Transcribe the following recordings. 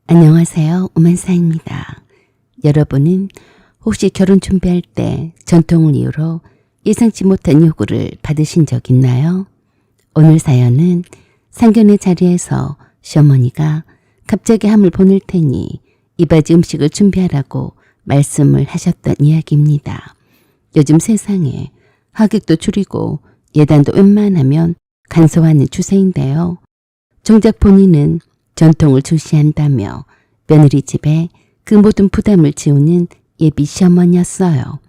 안녕하세요. 오만사입니다. 여러분은 혹시 결혼 준비할 때 전통을 이유로 예상치 못한 요구를 받으신 적 있나요? 오늘 사연은 상견례 자리에서 시어머니가 갑자기 함을 보낼 테니 이바지 음식을 준비하라고 말씀을 하셨던 이야기입니다. 요즘 세상에 하객도 줄이고 예단도 웬만하면 간소화하는 추세인데요. 정작 본인은 전통을 중시한다며 며느리 집에 그 모든 부담을 지우는 예비 시어머니였어요.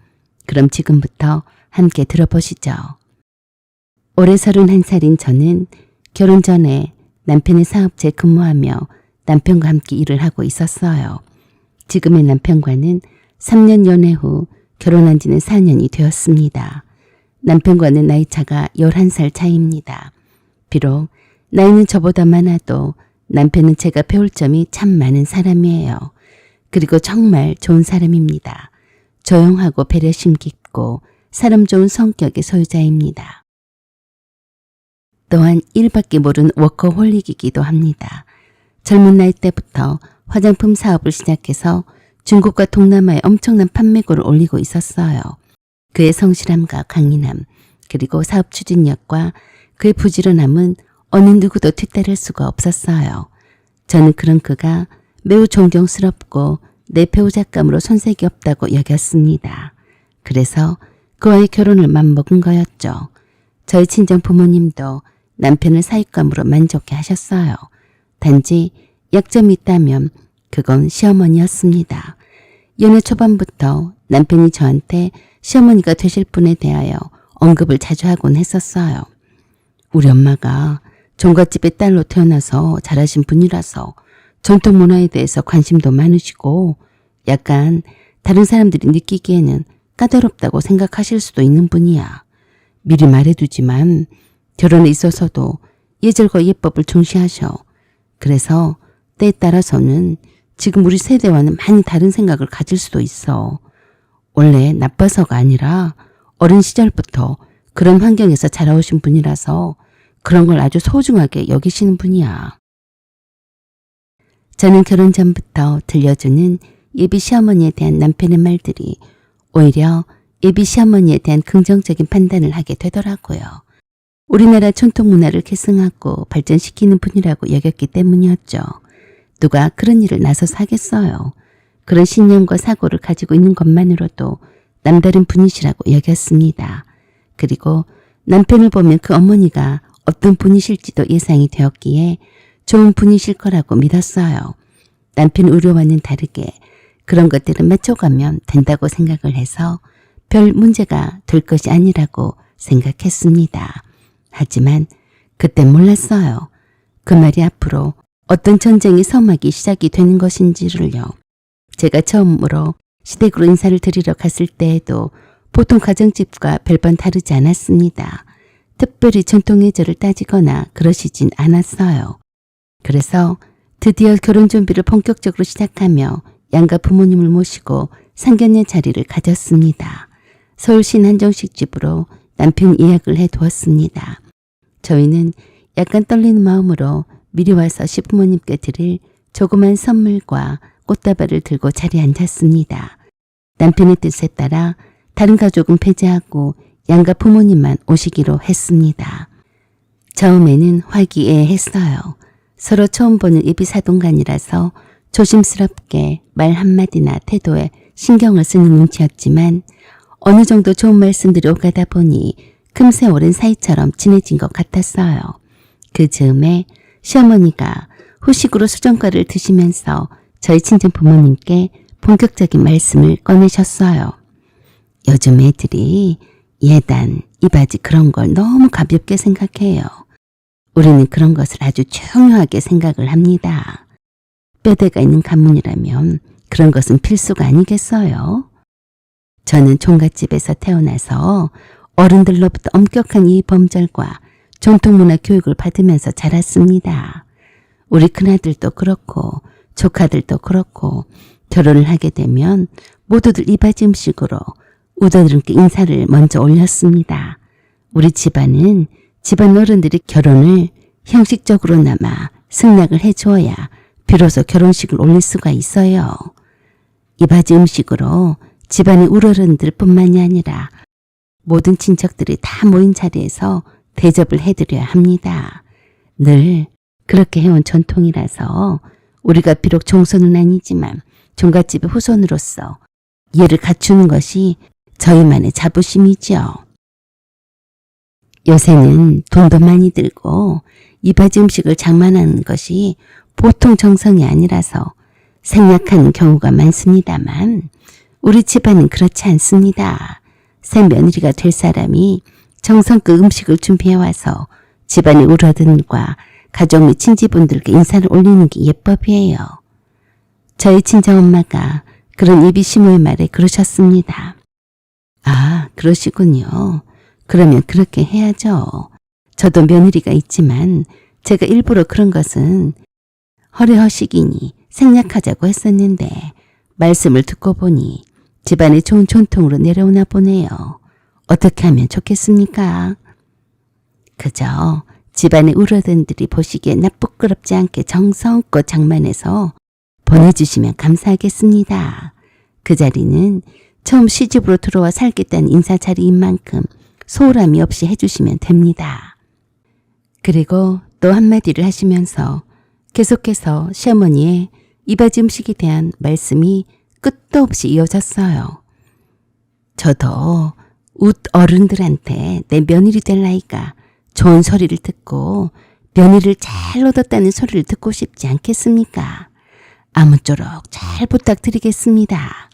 그럼 지금부터 함께 들어보시죠. 올해 31살인 저는 결혼 전에 남편의 사업체에 근무하며 남편과 함께 일을 하고 있었어요. 지금의 남편과는 3년 연애 후 결혼한 지는 4년이 되었습니다. 남편과는 나이차가 11살 차이입니다. 비록 나이는 저보다 많아도 남편은 제가 배울 점이 참 많은 사람이에요. 그리고 정말 좋은 사람입니다. 조용하고 배려심 깊고 사람 좋은 성격의 소유자입니다. 또한 일밖에 모르는 워커홀릭이기도 합니다. 젊은 나이 때부터 화장품 사업을 시작해서 중국과 동남아에 엄청난 판매고를 올리고 있었어요. 그의 성실함과 강인함, 그리고 사업 추진력과 그의 부지런함은 어느 누구도 뒤따를 수가 없었어요. 저는 그런 그가 매우 존경스럽고 내 배우자감으로 손색이 없다고 여겼습니다. 그래서 그와의 결혼을 맘먹은 거였죠. 저희 친정 부모님도 남편을 사윗감으로 만족해 하셨어요. 단지 약점이 있다면 그건 시어머니였습니다. 연애 초반부터 남편이 저한테 시어머니가 되실 분에 대하여 언급을 자주 하곤 했었어요. 우리 엄마가 종갓집의 딸로 태어나서 잘하신 분이라서 전통 문화에 대해서 관심도 많으시고 약간 다른 사람들이 느끼기에는 까다롭다고 생각하실 수도 있는 분이야. 미리 말해두지만 결혼에 있어서도 예절과 예법을 중시하셔. 그래서 때에 따라서는 지금 우리 세대와는 많이 다른 생각을 가질 수도 있어. 원래 나빠서가 아니라 어린 시절부터 그런 환경에서 자라오신 분이라서 그런 걸 아주 소중하게 여기시는 분이야. 저는 결혼 전부터 들려주는 예비 시어머니에 대한 남편의 말들이 오히려 예비 시어머니에 대한 긍정적인 판단을 하게 되더라고요. 우리나라 전통 문화를 계승하고 발전시키는 분이라고 여겼기 때문이었죠. 누가 그런 일을 나서서 하겠어요. 그런 신념과 사고를 가지고 있는 것만으로도 남다른 분이시라고 여겼습니다. 그리고 남편을 보면 그 어머니가 어떤 분이실지도 예상이 되었기에 좋은 분이실 거라고 믿었어요. 남편 우려와는 다르게 그런 것들은 맞춰가면 된다고 생각을 해서 별 문제가 될 것이 아니라고 생각했습니다. 하지만 그땐 몰랐어요. 그 말이 앞으로 어떤 전쟁이 서막이 시작이 되는 것인지를요. 제가 처음으로 시댁으로 인사를 드리러 갔을 때에도 보통 가정집과 별반 다르지 않았습니다. 특별히 전통예절을 따지거나 그러시진 않았어요. 그래서 드디어 결혼 준비를 본격적으로 시작하며 양가 부모님을 모시고 상견례 자리를 가졌습니다. 서울 신한정식 집으로 남편 예약을 해두었습니다. 저희는 약간 떨리는 마음으로 미리 와서 시부모님께 드릴 조그만 선물과 꽃다발을 들고 자리에 앉았습니다. 남편의 뜻에 따라 다른 가족은 배제하고 양가 부모님만 오시기로 했습니다. 처음에는 화기애애했어요. 서로 처음 보는 예비 사동간이라서 조심스럽게 말 한마디나 태도에 신경을 쓰는 눈치였지만 어느 정도 좋은 말씀들이 오가다 보니 금세 오랜 사이처럼 친해진 것 같았어요. 그 즈음에 시어머니가 후식으로 수정과를 드시면서 저희 친정 부모님께 본격적인 말씀을 꺼내셨어요. 요즘 애들이 예단, 이바지 그런 걸 너무 가볍게 생각해요. 우리는 그런 것을 아주 중요하게 생각을 합니다. 뼈대가 있는 가문이라면 그런 것은 필수가 아니겠어요? 저는 종갓집에서 태어나서 어른들로부터 엄격한 이의범절과 전통문화 교육을 받으면서 자랐습니다. 우리 큰아들도 그렇고 조카들도 그렇고 결혼을 하게 되면 모두들 이바지 음식으로 우더들께 인사를 먼저 올렸습니다. 우리 집안은 집안 어른들이 결혼을 형식적으로나마 승낙을 해주어야 비로소 결혼식을 올릴 수가 있어요. 이바지 음식으로 집안의 우러른들 뿐만이 아니라 모든 친척들이 다 모인 자리에서 대접을 해드려야 합니다. 늘 그렇게 해온 전통이라서 우리가 비록 종손은 아니지만 종갓집의 후손으로서 이해를 갖추는 것이 저희만의 자부심이죠. 요새는 돈도 많이 들고 이바지 음식을 장만하는 것이 보통 정성이 아니라서 생략하는 경우가 많습니다만 우리 집안은 그렇지 않습니다. 새 며느리가 될 사람이 정성껏 음식을 준비해와서 집안의 울어든과 가족 및 친지분들께 인사를 올리는 게 예법이에요. 저희 친정엄마가 그런 예비 시모의 말에 그러셨습니다. 아, 그러시군요. 그러면 그렇게 해야죠. 저도 며느리가 있지만 제가 일부러 그런 것은 허례허식이니 생략하자고 했었는데 말씀을 듣고 보니 집안의 좋은 전통으로 내려오나 보네요. 어떻게 하면 좋겠습니까? 그저 집안의 울어든들이 보시기에 부끄럽지 않게 정성껏 장만해서 보내주시면 감사하겠습니다. 그 자리는 처음 시집으로 들어와 살겠다는 인사 자리인 만큼 소홀함이 없이 해주시면 됩니다. 그리고 또 한마디를 하시면서 계속해서 시어머니의 이바지 음식에 대한 말씀이 끝도 없이 이어졌어요. 저도 웃 어른들한테 내 며느리 될 나이가 좋은 소리를 듣고 며느리를 잘 얻었다는 소리를 듣고 싶지 않겠습니까? 아무쪼록 잘 부탁드리겠습니다.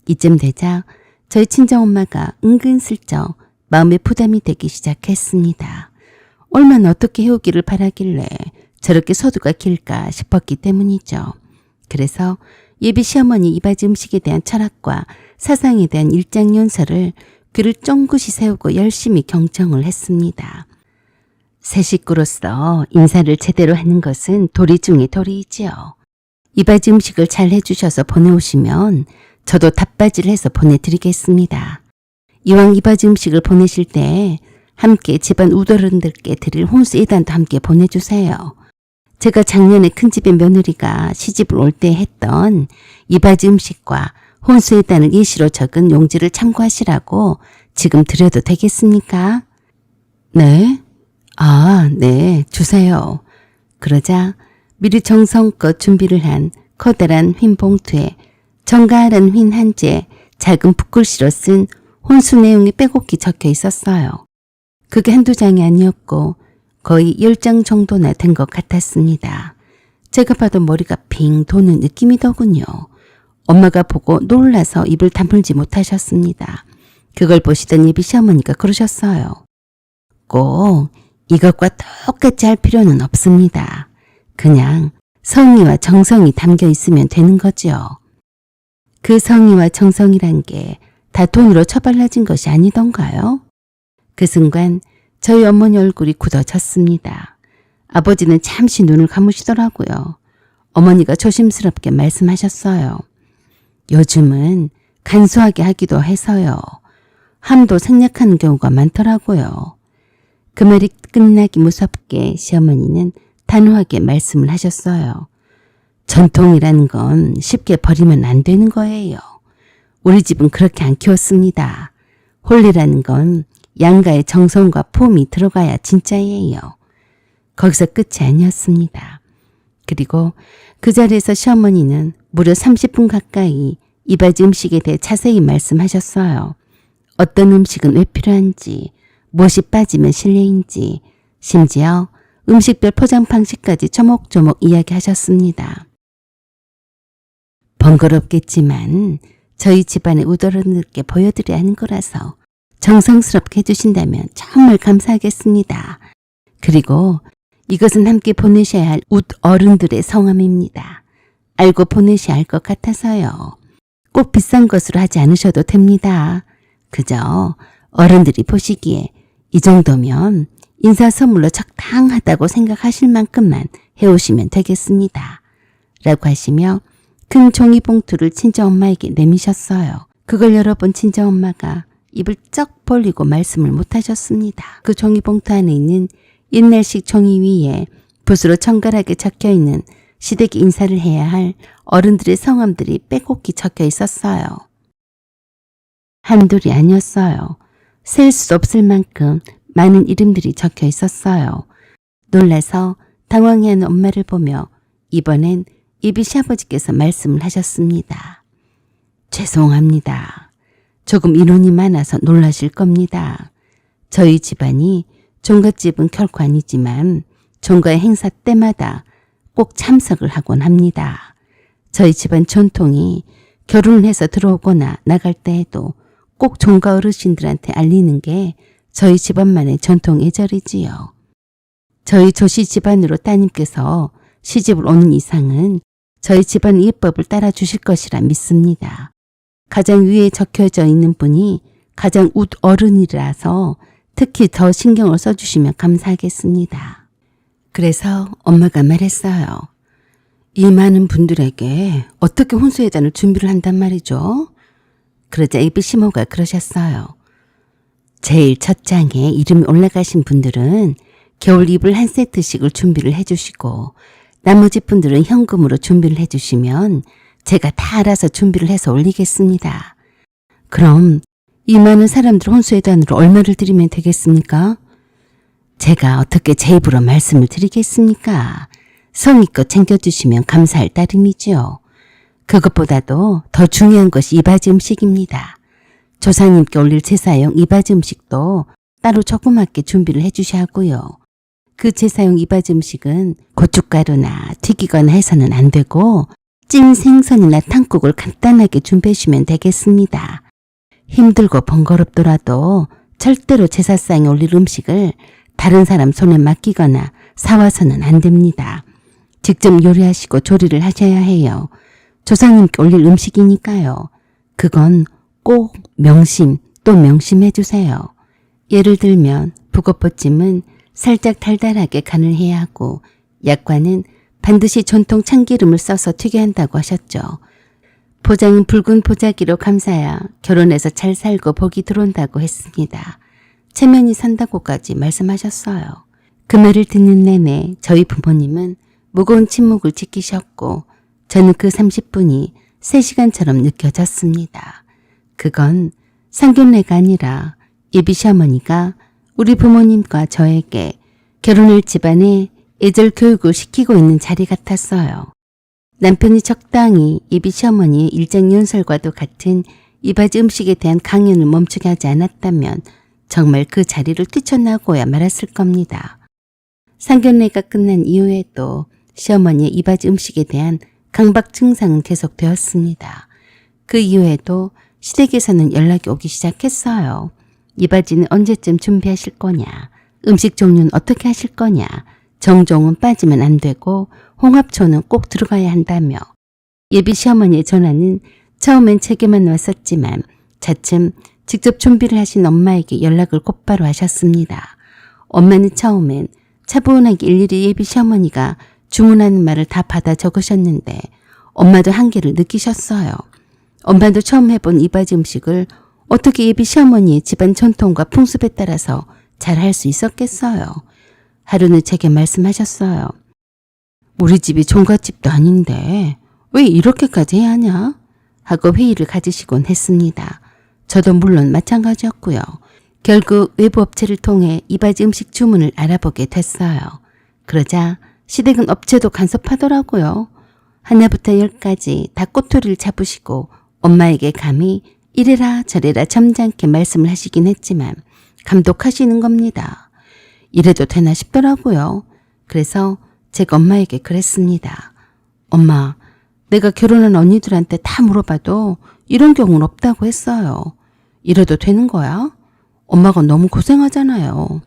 이쯤 되자 저희 친정엄마가 은근슬쩍 마음에 부담이 되기 시작했습니다. 얼마나 어떻게 해오기를 바라길래 저렇게 서두가 길까 싶었기 때문이죠. 그래서 예비 시어머니 이바지 음식에 대한 철학과 사상에 대한 일장연설을 귀를 쫑긋이 세우고 열심히 경청을 했습니다. 새 식구로서 인사를 제대로 하는 것은 도리 중의 도리이지요. 이바지 음식을 잘 해주셔서 보내오시면 저도 답바지를 해서 보내드리겠습니다. 이왕 이바지 음식을 보내실 때 함께 집안 우더른들께 드릴 혼수 예단도 함께 보내주세요. 제가 작년에 큰집의 며느리가 시집을 올 때 했던 이바지 음식과 혼수 예단을 예시로 적은 용지를 참고하시라고 지금 드려도 되겠습니까? 네? 아, 네, 주세요. 그러자 미리 정성껏 준비를 한 커다란 휜 봉투에 정갈한 휜 한지에 작은 붓글씨로 쓴 혼수 내용이 빼곡히 적혀 있었어요. 그게 한두 장이 아니었고 거의 10장 정도나 된 것 같았습니다. 제가 봐도 머리가 빙 도는 느낌이더군요. 엄마가 보고 놀라서 입을 다물지 못하셨습니다. 그걸 보시던 예비 시어머니가 그러셨어요. 꼭 이것과 똑같이 할 필요는 없습니다. 그냥 성의와 정성이 담겨 있으면 되는 거죠. 그 성의와 정성이란 게 다 돈으로 처발라진 것이 아니던가요? 그 순간 저희 어머니 얼굴이 굳어졌습니다. 아버지는 잠시 눈을 감으시더라고요. 어머니가 조심스럽게 말씀하셨어요. 요즘은 간소하게 하기도 해서요. 함도 생략하는 경우가 많더라고요. 그 말이 끝나기 무섭게 시어머니는 단호하게 말씀을 하셨어요. 전통이라는 건 쉽게 버리면 안 되는 거예요. 우리 집은 그렇게 안 키웠습니다. 혼례라는 건 양가의 정성과 폼이 들어가야 진짜예요. 거기서 끝이 아니었습니다. 그리고 그 자리에서 시어머니는 무려 30분 가까이 이바지 음식에 대해 자세히 말씀하셨어요. 어떤 음식은 왜 필요한지, 무엇이 빠지면 실례인지, 심지어 음식별 포장 방식까지 조목조목 이야기하셨습니다. 번거롭겠지만 저희 집안의 우더른들께 보여드려야 하는 거라서 정성스럽게 해주신다면 정말 감사하겠습니다. 그리고 이것은 함께 보내셔야 할 웃 어른들의 성함입니다. 알고 보내셔야 할 것 같아서요. 꼭 비싼 것으로 하지 않으셔도 됩니다. 그저 어른들이 보시기에 이 정도면 인사 선물로 적당하다고 생각하실 만큼만 해오시면 되겠습니다. 라고 하시며 큰 종이 봉투를 친정엄마에게 내미셨어요. 그걸 열어본 친정엄마가 입을 쩍 벌리고 말씀을 못하셨습니다. 그 종이 봉투 안에 있는 옛날식 종이 위에 붓으로 정갈하게 적혀있는 시댁이 인사를 해야 할 어른들의 성함들이 빼곡히 적혀 있었어요. 한둘이 아니었어요. 셀 수 없을 만큼 많은 이름들이 적혀 있었어요. 놀라서 당황해하는 엄마를 보며 이번엔 예비 시아버지께서 말씀을 하셨습니다. 죄송합니다. 조금 인원이 많아서 놀라실 겁니다. 저희 집안이 종갓집은 결코 아니지만 종가의 행사 때마다 꼭 참석을 하곤 합니다. 저희 집안 전통이 결혼을 해서 들어오거나 나갈 때에도 꼭 종가 어르신들한테 알리는 게 저희 집안만의 전통 예절이지요. 저희 조씨 집안으로 따님께서 시집을 오는 이상은 저희 집안의 예법을 따라주실 것이라 믿습니다. 가장 위에 적혀져 있는 분이 가장 웃 어른이라서 특히 더 신경을 써주시면 감사하겠습니다. 그래서 엄마가 말했어요. 이 많은 분들에게 어떻게 혼수회단을 준비를 한단 말이죠? 그러자 예비 시모가 그러셨어요. 제일 첫 장에 이름이 올라가신 분들은 겨울 이불 한 세트씩을 준비를 해주시고 나머지 분들은 현금으로 준비를 해주시면 제가 다 알아서 준비를 해서 올리겠습니다. 그럼 이 많은 사람들 혼수회단으로 얼마를 드리면 되겠습니까? 제가 어떻게 제 입으로 말씀을 드리겠습니까? 성의껏 챙겨주시면 감사할 따름이지요. 그것보다도 더 중요한 것이 이바지 음식입니다. 조상님께 올릴 제사용 이바지 음식도 따로 조그맣게 준비를 해주셔야 하고요. 그 제사용 이바지 음식은 고춧가루나 튀기거나 해서는 안 되고 찜 생선이나 탕국을 간단하게 준비해 주시면 되겠습니다. 힘들고 번거롭더라도 절대로 제사상에 올릴 음식을 다른 사람 손에 맡기거나 사와서는 안 됩니다. 직접 요리하시고 조리를 하셔야 해요. 조상님께 올릴 음식이니까요. 그건 꼭 명심 또 명심해 주세요. 예를 들면 북어포찜은 살짝 달달하게 간을 해야 하고 약과는 반드시 전통 참기름을 써서 튀겨야 한다고 하셨죠. 포장은 붉은 보자기로 감사야 결혼해서 잘 살고 복이 들어온다고 했습니다. 체면이 산다고까지 말씀하셨어요. 그 말을 듣는 내내 저희 부모님은 무거운 침묵을 지키셨고 저는 그 30분이 3시간처럼 느껴졌습니다. 그건 상견례가 아니라 예비 시어머니가 우리 부모님과 저에게 결혼할 집안에 예절 교육을 시키고 있는 자리 같았어요. 남편이 적당히 예비 시어머니의 일장 연설과도 같은 이바지 음식에 대한 강연을 멈추게 하지 않았다면 정말 그 자리를 뛰쳐나고야 말았을 겁니다. 상견례가 끝난 이후에도 시어머니의 이바지 음식에 대한 강박 증상은 계속되었습니다. 그 이후에도 시댁에서는 연락이 오기 시작했어요. 이바지는 언제쯤 준비하실 거냐, 음식 종류는 어떻게 하실 거냐, 정종은 빠지면 안 되고 홍합초는 꼭 들어가야 한다며 예비 시어머니의 전화는 처음엔 제게만 왔었지만 차츰 직접 준비를 하신 엄마에게 연락을 곧바로 하셨습니다. 엄마는 처음엔 차분하게 일일이 예비 시어머니가 주문하는 말을 다 받아 적으셨는데 엄마도 한계를 느끼셨어요. 엄마도 처음 해본 이바지 음식을 어떻게 예비 시어머니의 집안 전통과 풍습에 따라서 잘 할 수 있었겠어요. 하루는 제게 말씀하셨어요. 우리 집이 종갓집도 아닌데 왜 이렇게까지 해야 하냐? 하고 회의를 가지시곤 했습니다. 저도 물론 마찬가지였고요. 결국 외부 업체를 통해 이바지 음식 주문을 알아보게 됐어요. 그러자 시댁은 업체도 간섭하더라고요. 하나부터 10까지 다 꼬투리를 잡으시고 엄마에게 감히 이래라 저래라 점잖게 말씀을 하시긴 했지만 감독하시는 겁니다. 이래도 되나 싶더라고요. 그래서 제가 엄마에게 그랬습니다. 엄마, 내가 결혼한 언니들한테 다 물어봐도 이런 경우는 없다고 했어요. 이래도 되는 거야? 엄마가 너무 고생하잖아요.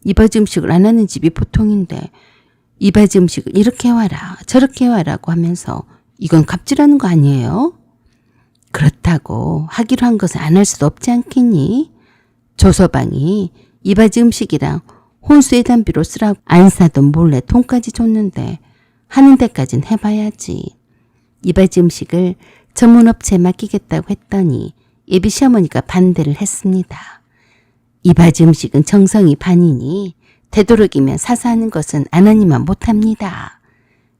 이바지 음식을 안 하는 집이 보통인데 이바지 음식을 이렇게 해와라 저렇게 해와라고 하면서 이건 갑질하는 거 아니에요? 그렇다고 하기로 한 것을 안 할 수도 없지 않겠니? 조서방이 이바지 음식이랑 혼수의 단비로 쓰라고 안 사돈 몰래 돈까지 줬는데 하는 데까진 해봐야지. 이바지 음식을 전문업체에 맡기겠다고 했더니 예비 시어머니가 반대를 했습니다. 이바지 음식은 정성이 반이니 되도록이면 사서 하는 것은 안 하니만 못합니다.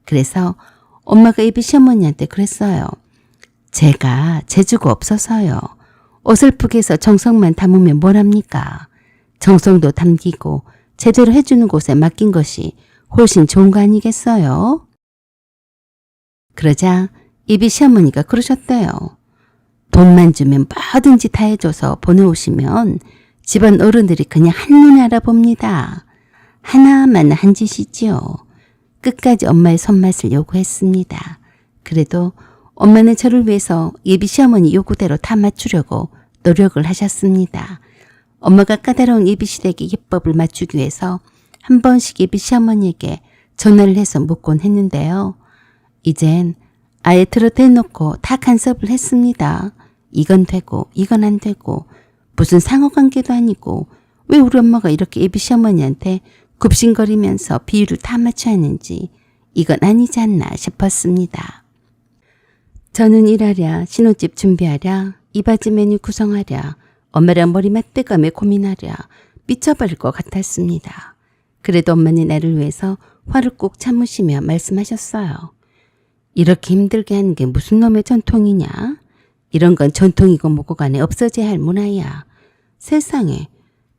그래서 엄마가 예비 시어머니한테 그랬어요. 제가 재주가 없어서요. 어설프게 해서 정성만 담으면 뭐랍니까? 정성도 담기고 제대로 해주는 곳에 맡긴 것이 훨씬 좋은 거 아니겠어요? 그러자 예비 시어머니가 그러셨대요. 돈만 주면 뭐든지 다 해줘서 보내오시면 집안 어른들이 그냥 한눈에 알아봅니다. 하나만 한 짓이지요. 끝까지 엄마의 손맛을 요구했습니다. 그래도 엄마는 저를 위해서 예비 시어머니 요구대로 다 맞추려고 노력을 하셨습니다. 엄마가 까다로운 예비 시댁의 예법을 맞추기 위해서 한 번씩 예비 시어머니에게 전화를 해서 묻곤 했는데요. 이젠 아예 들어 대놓고 다 간섭을 했습니다. 이건 되고 이건 안 되고 무슨 상호관계도 아니고 왜 우리 엄마가 이렇게 예비 시어머니한테 굽신거리면서 비율을 다 맞춰야 하는지 이건 아니지 않나 싶었습니다. 저는 일하랴, 신혼집 준비하랴, 이바지 메뉴 구성하랴, 엄마랑 머리 맞대감에 고민하랴 미쳐버릴 것 같았습니다. 그래도 엄마는 나를 위해서 화를 꼭 참으시며 말씀하셨어요. 이렇게 힘들게 하는 게 무슨 놈의 전통이냐? 이런 건 전통이고 뭐고 간에 없어져야 할 문화야. 세상에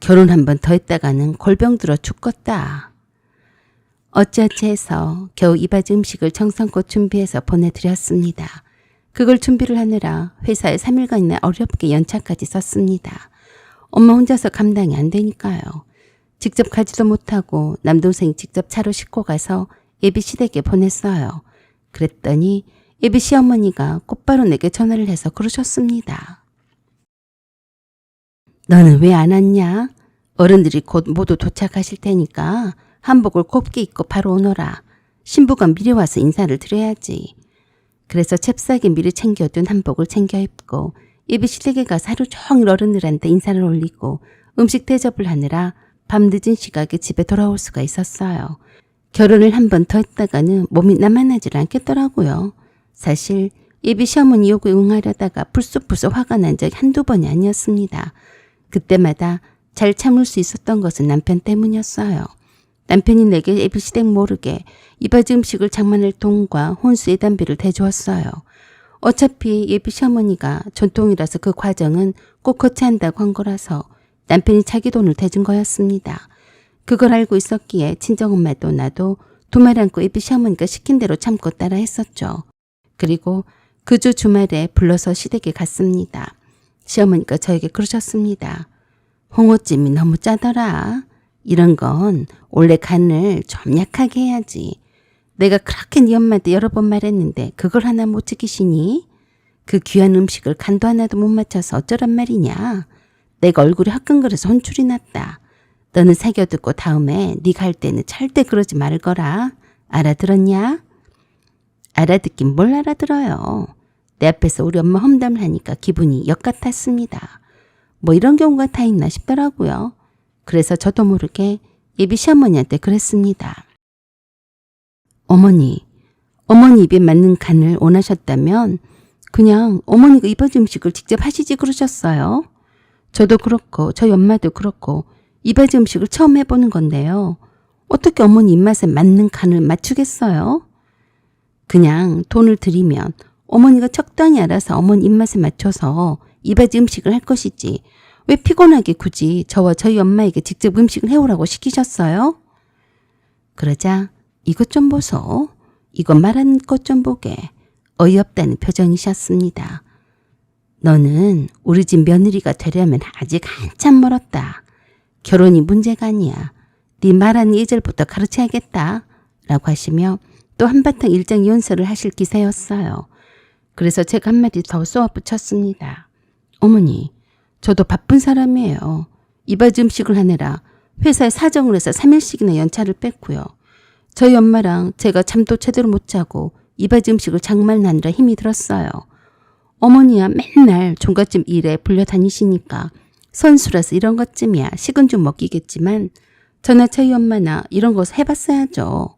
결혼 한 번 더 했다가는 골병 들어 죽겠다. 어찌어찌 해서 겨우 이바지 음식을 정성껏 준비해서 보내드렸습니다. 그걸 준비를 하느라 회사에 3일간이나 어렵게 연차까지 썼습니다. 엄마 혼자서 감당이 안 되니까요. 직접 가지도 못하고 남동생이 직접 차로 싣고 가서 예비 시댁에 보냈어요. 그랬더니 예비 시어머니가 곧바로 내게 전화를 해서 그러셨습니다. 너는 왜 안 왔냐? 어른들이 곧 모두 도착하실 테니까 한복을 곱게 입고 바로 오너라. 신부가 미리 와서 인사를 드려야지. 그래서 잽싸게 미리 챙겨둔 한복을 챙겨 입고 예비 시댁에 가서 하루 종일 어른들한테 인사를 올리고 음식 대접을 하느라 밤늦은 시각에 집에 돌아올 수가 있었어요. 결혼을 한 번 더 했다가는 몸이 나만하질 않겠더라고요. 사실 예비 시어머니 요구에 응하려다가 불쑥불쑥 화가 난 적이 한두 번이 아니었습니다. 그때마다 잘 참을 수 있었던 것은 남편 때문이었어요. 남편이 내게 예비 시댁 모르게 이바지 음식을 장만할 돈과 혼수 예단비를 대주었어요. 어차피 예비 시어머니가 전통이라서 그 과정은 꼭 거쳐야 한다고 한 거라서 남편이 자기 돈을 대준 거였습니다. 그걸 알고 있었기에 친정엄마도 나도 두말 않고 예비 시어머니가 시킨 대로 참고 따라 했었죠. 그리고 그 주 주말에 불러서 시댁에 갔습니다. 시어머니가 저에게 그러셨습니다. 홍어찜이 너무 짜더라. 이런 건 원래 간을 좀 약하게 해야지. 내가 그렇게 네 엄마한테 여러 번 말했는데 그걸 하나 못 지키시니? 그 귀한 음식을 간도 하나도 못 맞춰서 어쩌란 말이냐. 내가 얼굴이 화끈거려서 혼쭐이 났다. 너는 새겨듣고 다음에 네 갈 때는 절대 그러지 말 거라. 알아들었냐? 알아듣긴 뭘 알아들어요. 내 앞에서 우리 엄마 험담을 하니까 기분이 역 같았습니다. 뭐 이런 경우가 다 있나 싶더라고요. 그래서 저도 모르게 예비 시어머니한테 그랬습니다. 어머니 입에 맞는 간을 원하셨다면 그냥 어머니가 이바지 음식을 직접 하시지 그러셨어요. 저도 그렇고 저희 엄마도 그렇고 이바지 음식을 처음 해보는 건데요. 어떻게 어머니 입맛에 맞는 간을 맞추겠어요? 그냥 돈을 드리면 어머니가 적당히 알아서 어머니 입맛에 맞춰서 이바지 음식을 할 것이지 왜 피곤하게 굳이 저와 저희 엄마에게 직접 음식을 해오라고 시키셨어요? 그러자 이것 좀 보소. 이거 말하는 것 좀 보게. 어이없다는 표정이셨습니다. 너는 우리 집 며느리가 되려면 아직 한참 멀었다. 결혼이 문제가 아니야. 네 말하는 예절부터 가르쳐야겠다. 라고 하시며 또 한바탕 일장 연설을 하실 기세였어요. 그래서 제가 한마디 더 쏘아 붙였습니다. 어머니, 저도 바쁜 사람이에요. 이바지 음식을 하느라 회사에 사정을 해서 3일씩이나 연차를 뺐고요. 저희 엄마랑 제가 잠도 제대로 못 자고 이바지 음식을 장만하느라 힘이 들었어요. 어머니야 맨날 종갓집 일에 불려 다니시니까 선수라서 이런 것쯤이야 식은 죽 먹기겠지만 저나 저희 엄마나 이런 거 해봤어야죠.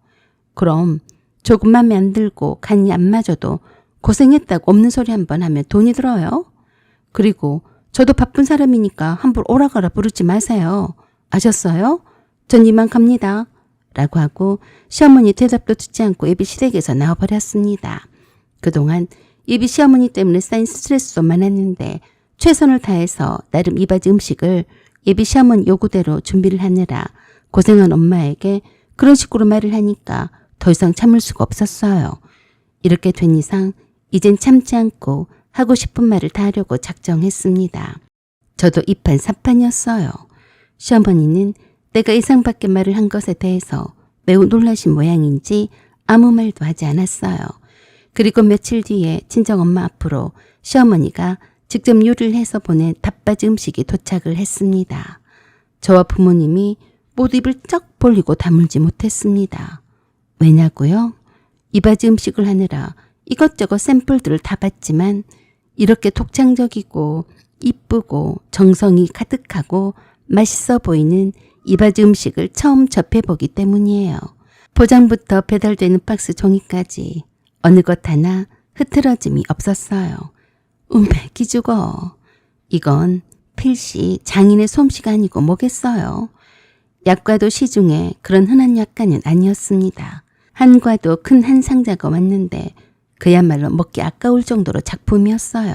그럼 조금 맘에 안 들고 간이 안 맞아도 고생했다고 없는 소리 한번 하면 돈이 들어요. 그리고 저도 바쁜 사람이니까 함부로 오라가라 부르지 마세요. 아셨어요? 전 이만 갑니다. 라고 하고 시어머니 대답도 듣지 않고 예비 시댁에서 나와버렸습니다. 그동안 예비 시어머니 때문에 쌓인 스트레스도 많았는데 최선을 다해서 나름 이바지 음식을 예비 시어머니 요구대로 준비를 하느라 고생한 엄마에게 그런 식으로 말을 하니까 더 이상 참을 수가 없었어요. 이렇게 된 이상 이젠 참지 않고 하고 싶은 말을 다 하려고 작정했습니다. 저도 이판사판이었어요. 시어머니는 내가 예상 밖의 말을 한 것에 대해서 매우 놀라신 모양인지 아무 말도 하지 않았어요. 그리고 며칠 뒤에 친정엄마 앞으로 시어머니가 직접 요리를 해서 보낸 닭바지 음식이 도착을 했습니다. 저와 부모님이 모두 입을 쩍 벌리고 다물지 못했습니다. 왜냐고요? 이바지 음식을 하느라 이것저것 샘플들을 다 봤지만 이렇게 독창적이고 이쁘고 정성이 가득하고 맛있어 보이는 이바지 음식을 처음 접해보기 때문이에요. 포장부터 배달되는 박스 종이까지 어느 것 하나 흐트러짐이 없었어요. 음메 기죽어. 이건 필시 장인의 솜씨가 아니고 뭐겠어요. 약과도 시중에 그런 흔한 약과는 아니었습니다. 한과도 큰 한 상자가 왔는데 그야말로 먹기 아까울 정도로 작품이었어요.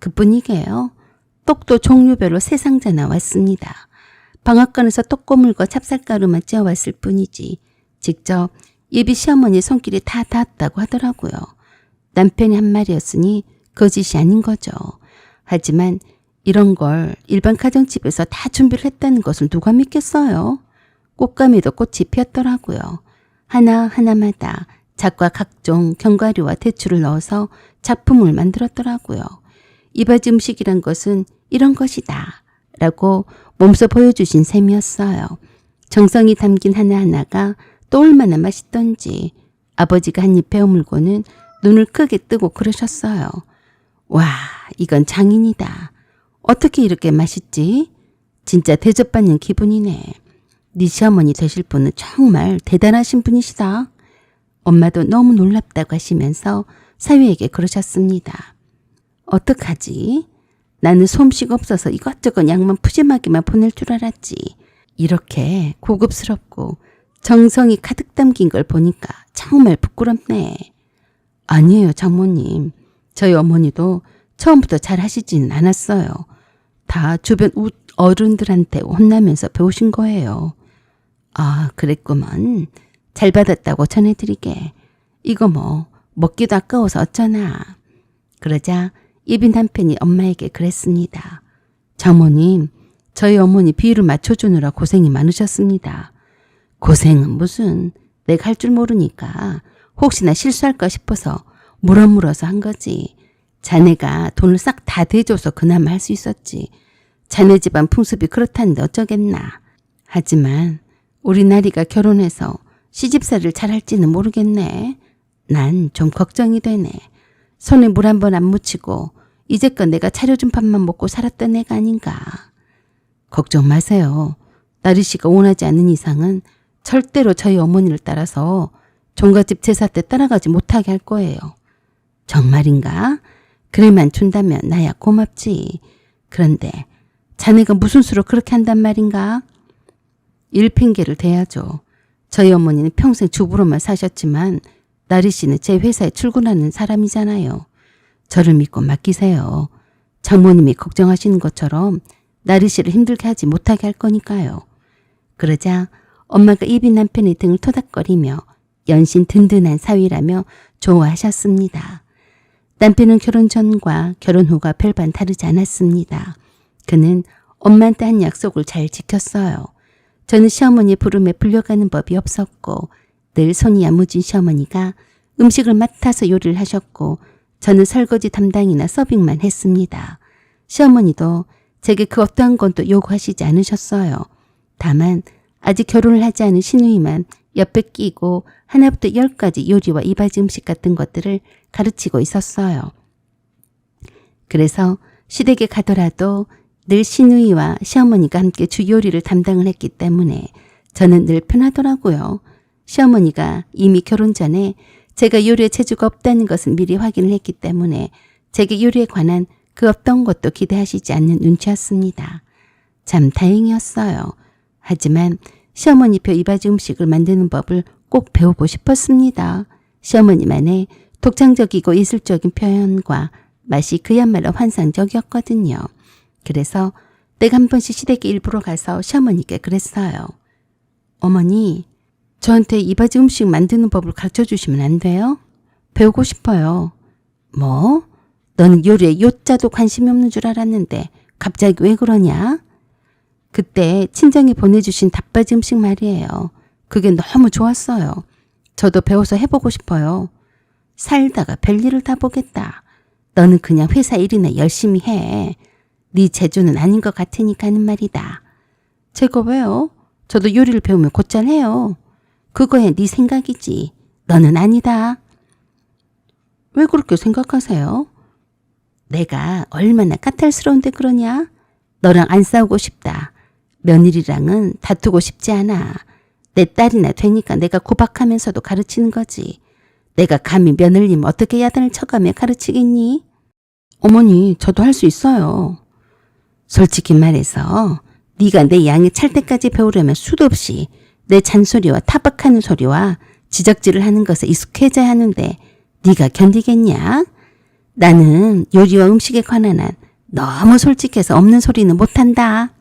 그뿐이게요. 떡도 종류별로 3상자 나왔습니다. 방앗간에서 떡고물과 찹쌀가루만 찌어왔을 뿐이지 직접 예비 시어머니 손길이 다 닿았다고 하더라고요. 남편이 한 말이었으니 거짓이 아닌 거죠. 하지만 이런 걸 일반 가정집에서 다 준비를 했다는 것을 누가 믿겠어요? 꽃감에도 꽃이 피었더라고요. 하나하나마다 작과 각종 견과류와 대추를 넣어서 작품을 만들었더라고요. 이바지 음식이란 것은 이런 것이다 라고 몸소 보여주신 셈이었어요. 정성이 담긴 하나하나가 또 얼마나 맛있던지 아버지가 한 입 베어물고는 눈을 크게 뜨고 그러셨어요. 와, 이건 장인이다. 어떻게 이렇게 맛있지? 진짜 대접받는 기분이네. 네 시어머니 되실 분은 정말 대단하신 분이시다. 엄마도 너무 놀랍다고 하시면서 사위에게 그러셨습니다. 어떡하지? 나는 솜씨가 없어서 이것저것 양만 푸짐하게만 보낼 줄 알았지. 이렇게 고급스럽고 정성이 가득 담긴 걸 보니까 정말 부끄럽네. 아니에요, 장모님. 저희 어머니도 처음부터 잘 하시지는 않았어요. 다 주변 어른들한테 혼나면서 배우신 거예요. 아, 그랬구먼. 잘 받았다고 전해드리게. 이거 뭐 먹기도 아까워서 어쩌나. 그러자 예비 남편이 엄마에게 그랬습니다. 장모님, 저희 어머니 비율을 맞춰주느라 고생이 많으셨습니다. 고생은 무슨, 내가 할 줄 모르니까 혹시나 실수할까 싶어서 물어물어서 한 거지. 자네가 돈을 싹 다 대줘서 그나마 할 수 있었지. 자네 집안 풍습이 그렇다는데 어쩌겠나. 하지만 우리 나리가 결혼해서 시집살이를 잘할지는 모르겠네. 난 좀 걱정이 되네. 손에 물 한 번 안 묻히고 이제껏 내가 차려준 밥만 먹고 살았던 애가 아닌가. 걱정 마세요. 나리 씨가 원하지 않는 이상은 절대로 저희 어머니를 따라서 종갓집 제사 때 따라가지 못하게 할 거예요. 정말인가? 그래만 준다면 나야 고맙지. 그런데 자네가 무슨 수로 그렇게 한단 말인가? 일 핑계를 대야죠. 저희 어머니는 평생 주부로만 사셨지만 나리 씨는 제 회사에 출근하는 사람이잖아요. 저를 믿고 맡기세요. 장모님이 걱정하시는 것처럼 나리 씨를 힘들게 하지 못하게 할 거니까요. 그러자 엄마가 예비 남편의 등을 토닥거리며 연신 든든한 사위라며 좋아하셨습니다. 남편은 결혼 전과 결혼 후가 별반 다르지 않았습니다. 그는 엄마한테 한 약속을 잘 지켰어요. 저는 시어머니 부름에 불려가는 법이 없었고 늘 손이 야무진 시어머니가 음식을 맡아서 요리를 하셨고 저는 설거지 담당이나 서빙만 했습니다. 시어머니도 제게 그 어떠한 건 또 요구하시지 않으셨어요. 다만 아직 결혼을 하지 않은 시누이만 옆에 끼고 하나부터 10까지 요리와 이바지 음식 같은 것들을 가르치고 있었어요. 그래서 시댁에 가더라도 늘 시누이와 시어머니가 함께 주 요리를 담당을 했기 때문에 저는 늘 편하더라고요. 시어머니가 이미 결혼 전에 제가 요리에 재주가 없다는 것을 미리 확인을 했기 때문에 제게 요리에 관한 그 어떤 것도 기대하시지 않는 눈치였습니다. 참 다행이었어요. 하지만 시어머니표 이바지 음식을 만드는 법을 꼭 배우고 싶었습니다. 시어머니만의 독창적이고 예술적인 표현과 맛이 그야말로 환상적이었거든요. 그래서 내가 한 번씩 시댁에 일부러 가서 시어머니께 그랬어요. 어머니, 저한테 이바지 음식 만드는 법을 가르쳐 주시면 안 돼요? 배우고 싶어요. 뭐? 너는 요리에 요자도 관심이 없는 줄 알았는데 갑자기 왜 그러냐? 그때 친정이 보내주신 닭바지 음식 말이에요. 그게 너무 좋았어요. 저도 배워서 해보고 싶어요. 살다가 별일을 다 보겠다. 너는 그냥 회사 일이나 열심히 해. 네 재주는 아닌 것 같으니까 하는 말이다. 제가 왜요? 저도 요리를 배우면 곧잘 해요. 그거야 네 생각이지. 너는 아니다. 왜 그렇게 생각하세요? 내가 얼마나 까탈스러운데 그러냐? 너랑 안 싸우고 싶다. 며느리랑은 다투고 싶지 않아. 내 딸이나 되니까 내가 구박하면서도 가르치는 거지. 내가 감히 며느리면 어떻게 야단을 쳐가며 가르치겠니? 어머니, 저도 할 수 있어요. 솔직히 말해서 네가 내 양에 찰 때까지 배우려면 수도 없이 내 잔소리와 타박하는 소리와 지적질을 하는 것에 익숙해져야 하는데 네가 견디겠냐? 나는 요리와 음식에 관한 한 너무 솔직해서 없는 소리는 못한다.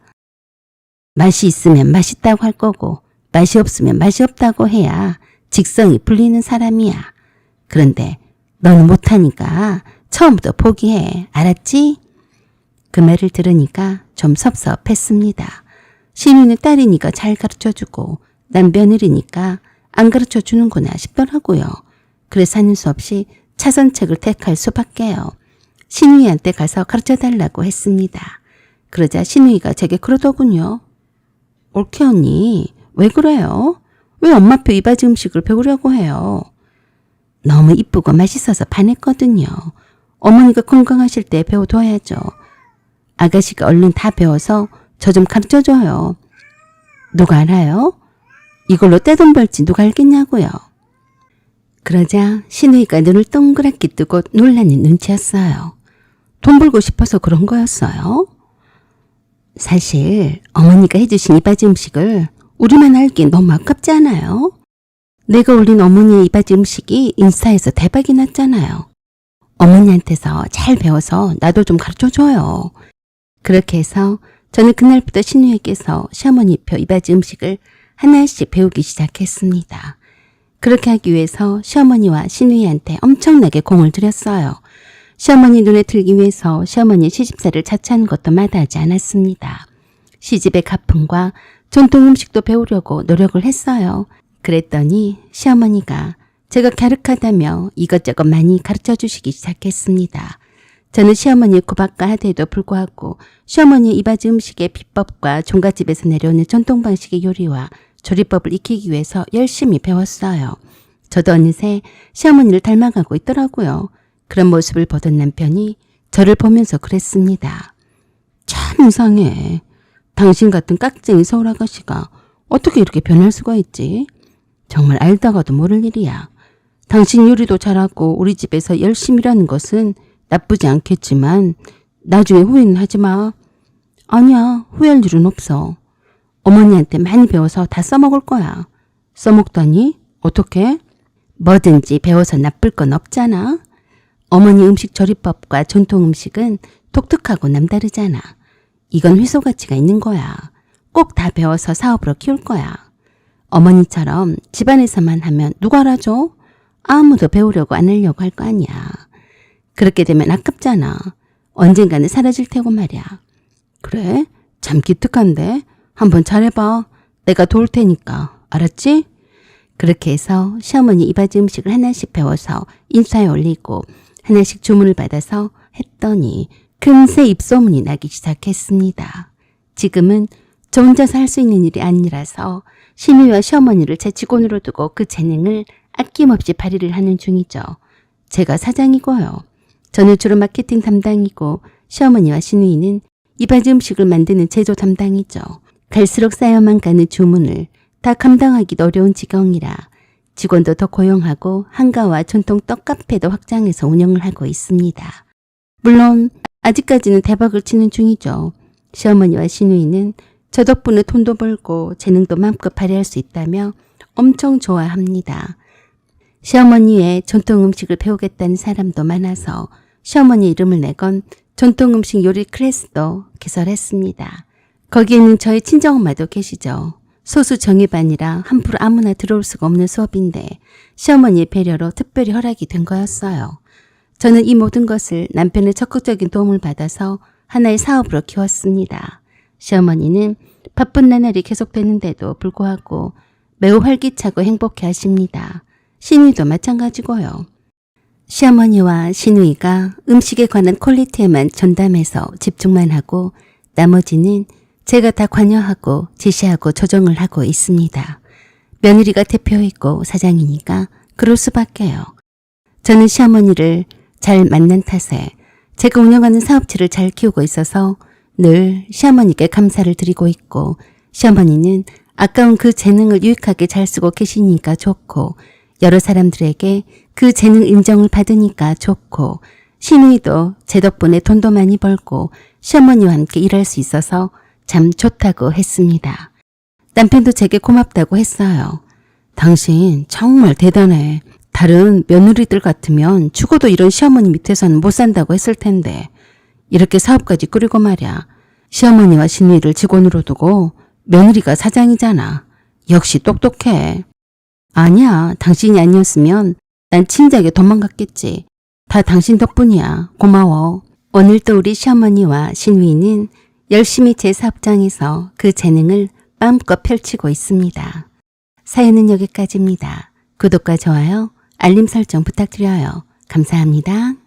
맛이 있으면 맛있다고 할 거고 맛이 없으면 맛이 없다고 해야 직성이 풀리는 사람이야. 그런데 너는 못하니까 처음부터 포기해. 알았지? 그 말을 들으니까 좀 섭섭했습니다. 신우는 딸이니까 잘 가르쳐주고 난 며느리니까 안 가르쳐주는구나 싶더라고요. 그래서 하는 수 없이 차선책을 택할 수밖에요. 신우이한테 가서 가르쳐달라고 했습니다. 그러자 신우이가 제게 그러더군요. 옳게 언니, 왜 그래요? 왜 엄마표 이바지 음식을 배우려고 해요? 너무 이쁘고 맛있어서 반했거든요. 어머니가 건강하실 때 배워둬야죠. 아가씨가 얼른 다 배워서 저 좀 가르쳐줘요. 누가 알아요? 이걸로 떼돈 벌지 누가 알겠냐고요. 그러자 신우이가 눈을 동그랗게 뜨고 놀라는 눈치였어요. 돈 벌고 싶어서 그런 거였어요? 사실 어머니가 해주신 이바지 음식을 우리만 알기엔 너무 아깝지 않아요? 내가 올린 어머니의 이바지 음식이 인스타에서 대박이 났잖아요. 어머니한테서 잘 배워서 나도 좀 가르쳐줘요. 그렇게 해서 저는 그날부터 신우에게서 시어머니표 이바지 음식을 하나씩 배우기 시작했습니다. 그렇게 하기 위해서 시어머니와 신우이한테 엄청나게 공을 들였어요. 시어머니 눈에 들기 위해서 시어머니 시집살이를 자처하는 것도 마다하지 않았습니다. 시집의 가품과 전통 음식도 배우려고 노력을 했어요. 그랬더니 시어머니가 제가 갸륵하다며 이것저것 많이 가르쳐 주시기 시작했습니다. 저는 시어머니의 구박과 하대에도 불구하고 시어머니의 이바지 음식의 비법과 종갓집에서 내려오는 전통 방식의 요리와 조리법을 익히기 위해서 열심히 배웠어요. 저도 어느새 시어머니를 닮아가고 있더라고요. 그런 모습을 보던 남편이 저를 보면서 그랬습니다. 참 이상해. 당신 같은 깍쟁이 서울 아가씨가 어떻게 이렇게 변할 수가 있지? 정말 알다가도 모를 일이야. 당신 요리도 잘하고 우리 집에서 열심히 일하는 것은 나쁘지 않겠지만 나중에 후회는 하지 마. 아니야, 후회할 일은 없어. 어머니한테 많이 배워서 다 써먹을 거야. 써먹다니? 어떻게? 뭐든지 배워서 나쁠 건 없잖아. 어머니 음식 조리법과 전통 음식은 독특하고 남다르잖아. 이건 희소 가치가 있는 거야. 꼭 다 배워서 사업으로 키울 거야. 어머니처럼 집안에서만 하면 누가 알아줘? 아무도 배우려고 안 하려고 할 거 아니야. 그렇게 되면 아깝잖아. 언젠가는 사라질 테고 말이야. 그래? 참 기특한데? 한번 잘해봐. 내가 도울 테니까. 알았지? 그렇게 해서 시어머니 이바지 음식을 하나씩 배워서 인스타에 올리고 하나씩 주문을 받아서 했더니 금세 입소문이 나기 시작했습니다. 지금은 저 혼자서 할 수 있는 일이 아니라서 시누이와 시어머니를 제 직원으로 두고 그 재능을 아낌없이 발휘를 하는 중이죠. 제가 사장이고요. 저는 주로 마케팅 담당이고 시어머니와 시누이는 이바지 음식을 만드는 제조 담당이죠. 갈수록 쌓여만 가는 주문을 다 감당하기도 어려운 지경이라 직원도 더 고용하고 한가와 전통 떡카페도 확장해서 운영을 하고 있습니다. 물론 아직까지는 대박을 치는 중이죠. 시어머니와 시누이는 저 덕분에 돈도 벌고 재능도 마음껏 발휘할 수 있다며 엄청 좋아합니다. 시어머니의 전통 음식을 배우겠다는 사람도 많아서 시어머니 이름을 내건 전통 음식 요리 클래스도 개설했습니다. 거기에는 저희 친정엄마도 계시죠. 소수 정예반이라 함부로 아무나 들어올 수가 없는 수업인데 시어머니의 배려로 특별히 허락이 된 거였어요. 저는 이 모든 것을 남편의 적극적인 도움을 받아서 하나의 사업으로 키웠습니다. 시어머니는 바쁜 나날이 계속되는데도 불구하고 매우 활기차고 행복해 하십니다. 시누이도 마찬가지고요. 시어머니와 시누이가 음식에 관한 퀄리티에만 전담해서 집중만 하고 나머지는 제가 다 관여하고 지시하고 조정을 하고 있습니다. 며느리가 대표이고 사장이니까 그럴 수밖에요. 저는 시어머니를 잘 만난 탓에 제가 운영하는 사업체를 잘 키우고 있어서 늘 시어머니께 감사를 드리고 있고 시어머니는 아까운 그 재능을 유익하게 잘 쓰고 계시니까 좋고 여러 사람들에게 그 재능 인정을 받으니까 좋고 시누이도 제 덕분에 돈도 많이 벌고 시어머니와 함께 일할 수 있어서 참 좋다고 했습니다. 남편도 제게 고맙다고 했어요. 당신 정말 대단해. 다른 며느리들 같으면 죽어도 이런 시어머니 밑에서는 못 산다고 했을 텐데 이렇게 사업까지 꾸리고 말이야. 시어머니와 시누이를 직원으로 두고 며느리가 사장이잖아. 역시 똑똑해. 아니야, 당신이 아니었으면 난 진작에 도망갔겠지. 다 당신 덕분이야. 고마워. 오늘도 우리 시어머니와 시누이는 열심히 제 사업장에서 그 재능을 마음껏 펼치고 있습니다. 사연은 여기까지입니다. 구독과 좋아요, 알림 설정 부탁드려요. 감사합니다.